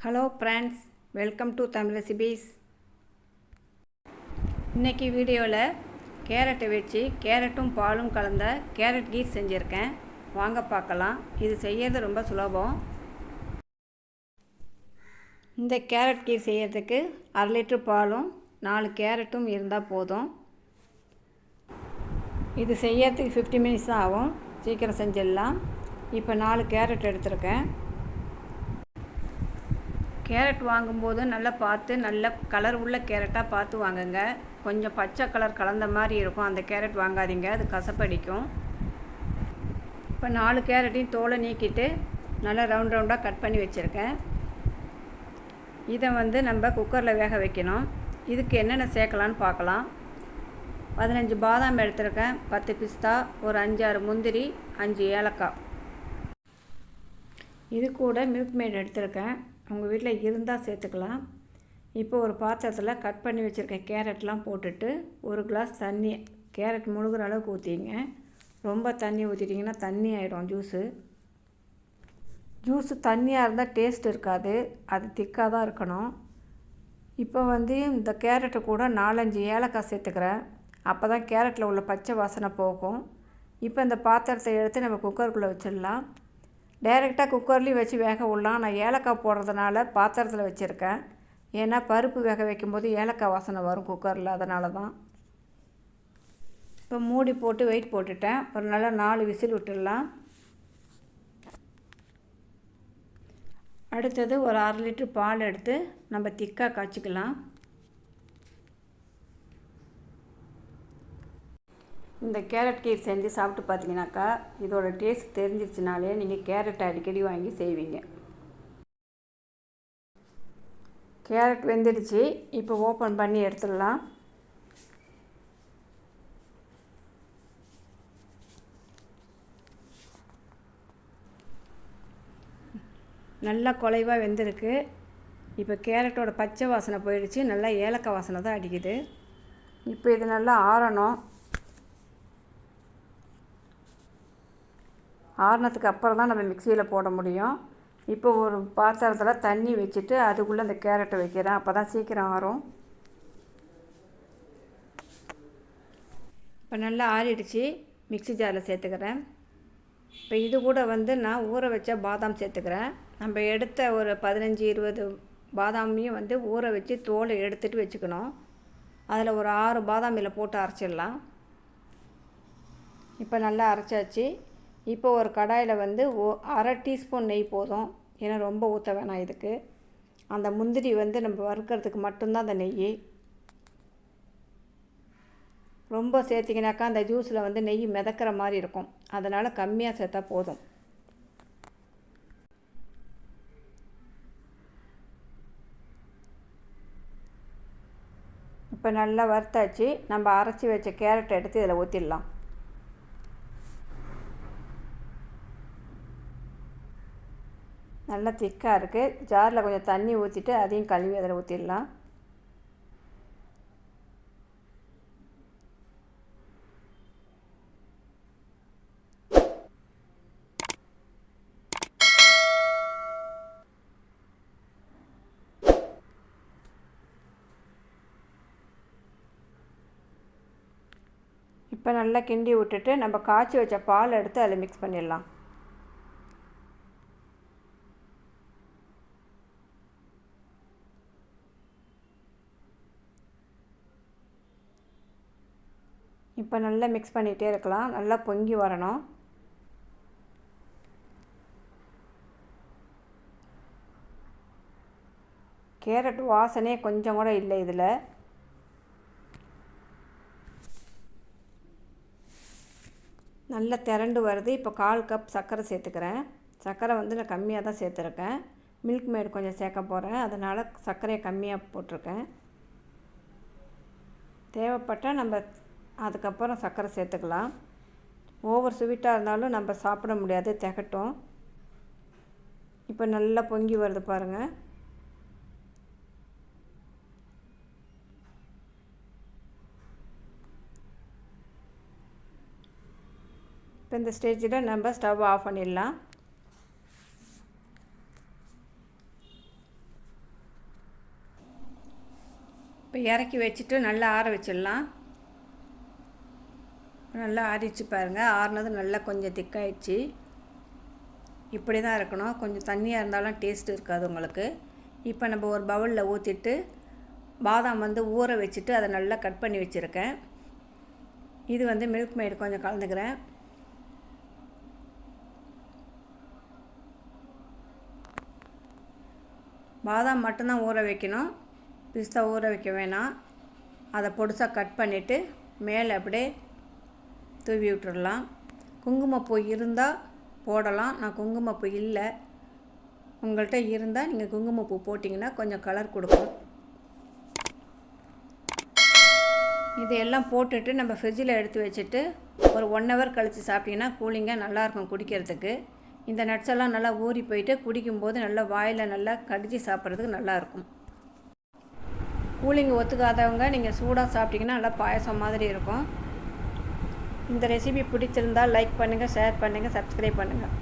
Hello friends, welcome to Tamil recipes. இன்றைக்கி வீடியோவில் கேரட்டை வச்சு கேரட்டும் பாலும் கலந்த கேரட் கீர் செஞ்சுருக்கேன். வாங்க பார்க்கலாம். இது செய்கிறது ரொம்ப சுலபம். இந்த கேரட் கீர் செய்கிறதுக்கு 1/2 லிட்டர் பாலும் 4 கேரட்டும் இருந்தால் போதும். இது செய்யறதுக்கு 50 மினிட்ஸ் தான் ஆகும். சீக்கிரம் செஞ்சிடலாம். இப்போ 4 கேரட் எடுத்துருக்கேன். கேரட் வாங்கும்போது நல்லா பார்த்து நல்ல கலர் உள்ள கேரட்டாக பார்த்து வாங்குங்க. கொஞ்சம் பச்சை கலர் கலந்த மாதிரி இருக்கும், அந்த கேரட் வாங்காதீங்க, அது கசப்படிக்கும். இப்போ 4 கேரட்டையும் தோலை நீக்கிட்டு நல்லா ரவுண்டாக கட் பண்ணி வச்சுருக்கேன். இதை நம்ம குக்கரில் வேக வைக்கணும். இதுக்கு என்னென்ன சேர்க்கலான்னு பார்க்கலாம். 15 பாதாம் எடுத்துருக்கேன், 10 பிஸ்தா, ஒரு 5-6 முந்திரி, 5 ஏலக்காய். இது கூட மில்க் மேட் எடுத்துருக்கேன். உங்கள் வீட்டில் இருந்தால் சேர்த்துக்கலாம். இப்போ ஒரு பாத்திரத்தில் கட் பண்ணி வச்சுருக்க கேரட்லாம் போட்டுட்டு 1 கிளாஸ் தண்ணி, கேரட் முழுகிற அளவுக்கு ஊற்றிங்க. ரொம்ப தண்ணி ஊற்றிட்டிங்கன்னா தண்ணி ஆகிடும் ஜூஸு தண்ணியாக இருந்தால் டேஸ்ட் இருக்காது, அது திக்காக தான் இருக்கணும். இப்போ இந்த கேரட்டை கூட 4-5 ஏலக்காய் சேர்த்துக்கிறேன். அப்போ தான் கேரட்டில் உள்ள பச்சை வாசனை போகும். இப்போ இந்த பாத்திரத்தை எடுத்து நம்ம குக்கருக்குள்ளே வச்சிடலாம். டைரெக்டாக குக்கர்லேயும் வச்சு வேக விடலாம். நான் ஏலக்காய் போடுறதுனால பாத்திரத்தில் வச்சுருக்கேன். ஏன்னா பருப்பு வேக வைக்கும்போது ஏலக்காய் வாசனை வரும் குக்கரில், அதனால தான். இப்போ மூடி போட்டு வெயிட் போட்டுட்டேன். ஒரு நல்லா 4 விசில் விட்டுடலாம். அடுத்தது ஒரு 1/2 லிட்டர் பால் எடுத்து நம்ம திக்காக காய்ச்சிக்கலாம். இந்த கேரட் கீர் செஞ்சு சாப்பிட்டு பார்த்தீங்கன்னாக்கா இதோட டேஸ்ட் தெரிஞ்சிருச்சுனாலே நீங்கள் கேரட்டை அடிக்கடி வாங்கி செய்வீங்க. கேரட் வெந்துடுச்சு. இப்போ ஓப்பன் பண்ணி எடுத்துடலாம். நல்லா குலைவாக வெந்திருக்கு. இப்போ கேரட்டோட பச்சை வாசனை போயிடுச்சு, நல்லா ஏலக்காய் வாசனை தான் அடிக்குது. இப்போ இது நல்லா ஆறணும். ஆறுனதுக்கு அப்புறம் தான் நம்ம மிக்சியில் போட முடியும். இப்போ ஒரு பாத்திரத்தில் தண்ணி வச்சுட்டு அதுக்குள்ளே அந்த கேரட்டை வைக்கிறேன். அப்போ தான் சீக்கிரம் ஆறும். இப்போ நல்லா ஆறிடுச்சு. மிக்சி ஜாரில் சேர்த்துக்கிறேன். இப்போ இது கூட நான் ஊற வச்ச பாதாம் சேர்த்துக்கிறேன். நம்ம எடுத்த ஒரு 15-20 பாதாமையும் ஊற வச்சு தோலை எடுத்துகிட்டு வச்சுக்கணும். அதில் ஒரு 6 பாதாம் இதில் போட்டு அரைச்சிடலாம். இப்போ நல்லா அரைச்சாச்சு. இப்போ ஒரு கடாயில் 1/2 டீஸ்பூன் நெய் போதும். ஏன்னா ரொம்ப ஊற்ற வேணாம் இதுக்கு. அந்த முந்திரி நம்ம வறுக்கிறதுக்கு மட்டும்தான் அந்த நெய். ரொம்ப சேர்த்திங்கனாக்கா அந்த ஜூஸில் நெய் மிதக்கிற மாதிரி இருக்கும். அதனால் கம்மியாக சேர்த்தா போதும். இப்போ நல்லா வறுத்தாச்சு. நம்ம அரைச்சி வச்ச கேரட்டை எடுத்து இதில் ஊற்றிடலாம். நல்லா திக்காக இருக்குது. ஜாரில் கொஞ்சம் தண்ணி ஊற்றிட்டு அதையும் கழுவி அதில் ஊற்றிடலாம். இப்போ நல்லா கிண்டி விட்டுட்டு நம்ம காய்ச்சி வச்ச பால் எடுத்து அதில் மிக்ஸ் பண்ணிடலாம். இப்போ நல்லா மிக்ஸ் பண்ணிகிட்டே இருக்கலாம். நல்லா பொங்கி வரணும். கேரட் வாசனையே கொஞ்சம் கூட இல்லை இதில். நல்லா திரண்டு வருது. இப்போ 1/4 கப் சர்க்கரை சேர்த்துக்கிறேன். சர்க்கரை நான் கம்மியாக தான் சேர்த்துருக்கேன். மில்க் மேட் கொஞ்சம் சேர்க்க போகிறேன், அதனால் சர்க்கரையை கம்மியாக போட்டிருக்கேன். தேவைப்பட்டால் நம்ம அதுக்கப்புறம் சர்க்கரை சேர்த்துக்கலாம். ஓவர் ஸ்வீட்டாக இருந்தாலும் நம்ம சாப்பிட முடியாது, திகட்டும். இப்போ நல்லா பொங்கி வருது பாருங்கள். இப்போ இந்த ஸ்டேஜில் நம்ம ஸ்டவ் ஆஃப் பண்ணிடலாம். இப்போ இறக்கி வச்சுட்டு நல்லா ஆற வச்சிடலாம். நல்லா ஆறிச்சு பாருங்கள். ஆறுனது நல்லா கொஞ்சம் திக்காயிடுச்சு. இப்படி தான் இருக்கணும். கொஞ்சம் தண்ணியாக இருந்தாலும் டேஸ்ட் இருக்காது உங்களுக்கு. இப்போ நம்ம ஒரு பவுலில் ஊற்றிட்டு பாதாம் ஊற வச்சுட்டு அதை நல்லா கட் பண்ணி வச்சுருக்கேன். இது மில்க் மேட் கொஞ்சம் கலந்துக்கிறேன். பாதாம் மட்டும்தான் ஊற வைக்கணும், பிஸ்தா ஊற வைக்க வேணாம். அதை பொடிசாக கட் பண்ணிவிட்டு மேலே அப்படியே தூவி விட்டுடலாம். குங்குமப்பூ இருந்தால் போடலாம். நான் குங்குமப்பூ இல்லை, உங்கள்கிட்ட இருந்தால் நீங்கள் குங்குமப்பூ போட்டிங்கன்னா கொஞ்சம் கலர் கொடுக்கும். இதையெல்லாம் போட்டுட்டு நம்ம ஃப்ரிட்ஜில் எடுத்து வச்சுட்டு ஒரு 1 hour கழித்து சாப்பிட்டிங்கன்னா கூலிங்காக நல்லாயிருக்கும் குடிக்கிறதுக்கு. இந்த நட்ஸ் எல்லாம் நல்லா ஊறி போயிட்டு குடிக்கும்போது நல்லா வாயில் நல்லா கடிச்சு சாப்பிட்றதுக்கு நல்லாயிருக்கும். கூலிங் ஒத்துக்காதவங்க நீங்கள் சூடாக சாப்பிட்டிங்கன்னா நல்லா பாயசம் மாதிரி இருக்கும். இந்த ரெசிபி பிடிச்சிருந்தால் லைக் பண்ணுங்கள், ஷேர் பண்ணுங்கள், சப்ஸ்கிரைப் பண்ணுங்கள்.